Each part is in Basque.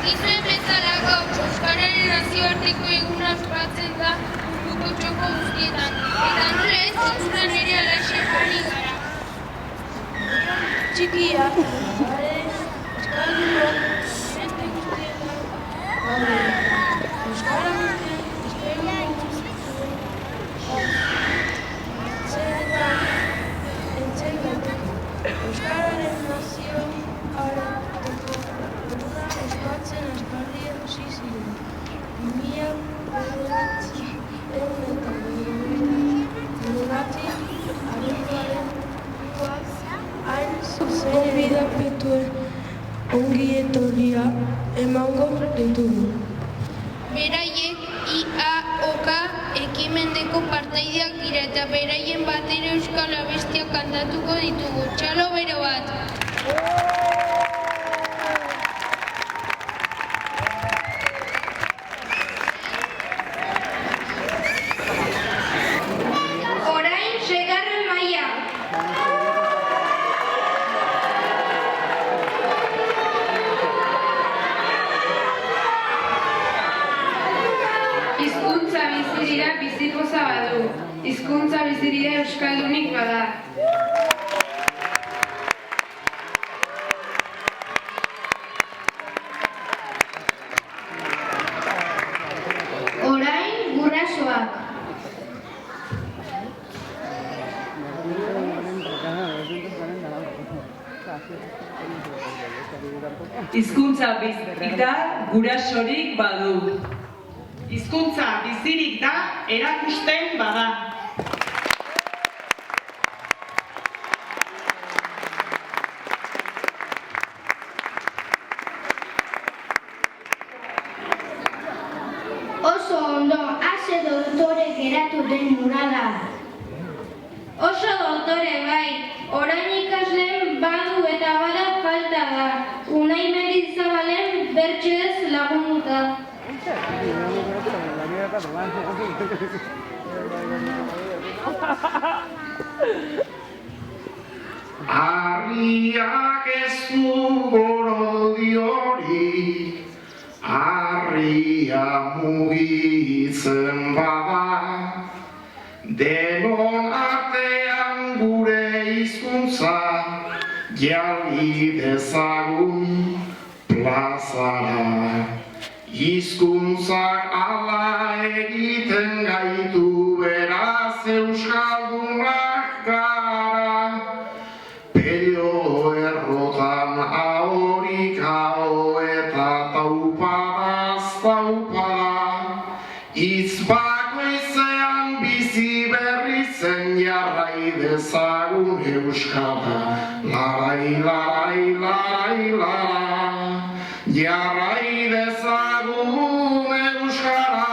Dakizuen bezala gaur Euskararen nazioarteko eguna ospatzen da munduko txoko guztietan. Eta nola ez itzulan ere alaxe ari gara. Txikia, Euskaldunok, beste guztietan gaude. Euskara guztien Euskararen nazioarteko eguna ospatzen aspaldi hasi ziren. 1989 abenduaren hain zuzen gonbidapetuen ongi etorria emango ditugu. Beraiek IAOK ekimendeko partaideak dira eta beraien batera euskal abestiak kantatuko ditugu. Txalo bero bat! Orain, segarren maila! Hizkuntza bizirira bizipoza badu. Hizkuntza bizirira euskaldunik bada. Orain, gurasoak! Hizkuntza bizirita gurasorik badu. Hizkuntza bizirik da erakusten bada. Oso ondo, ase doktore geratu den murala. Oso doktore bai, orain ikasleen badu eta bada falta da. Unai Mendizabalen bertsoez lagunduta. Harriak ez du gorodiorik, harria mugitzen bada, denon artean gure hizkuntza jalgi dezagun plazara. Hizkuntzak ala egiten gaitu beraz euskaldunak gara. Pelio errotan ahorik aho eta taupadaz taupada. Hitz bakoitzean bizi berri zen jarrai dezagun euskara. Larai, larai, larai, larai, jarrai dezagun euskara.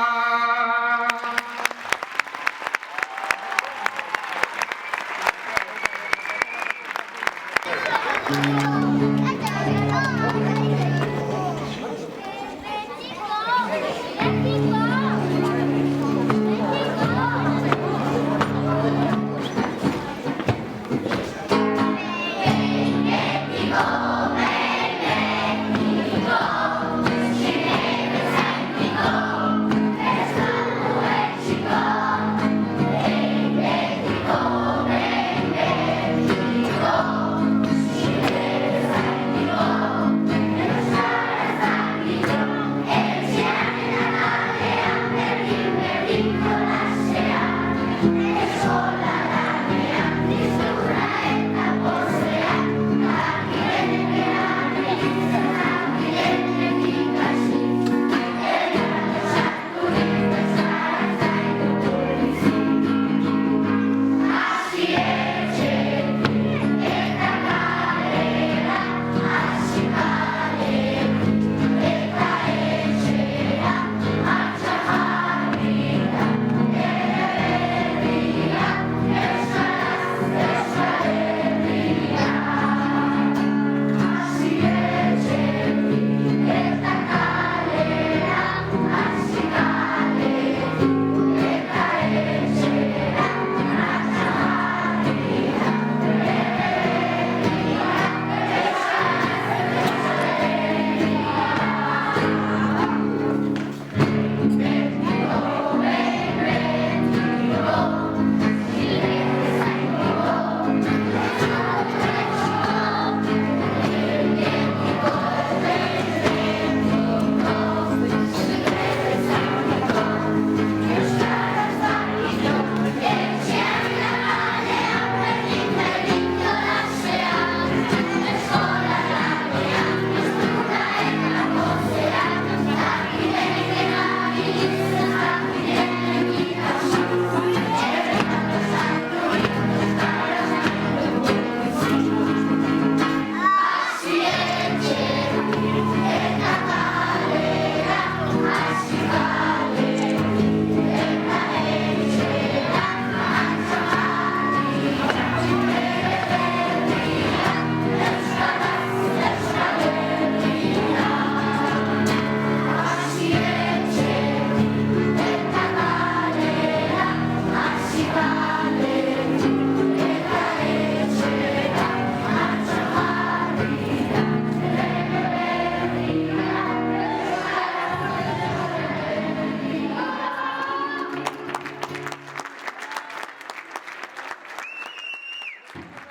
Aplausos.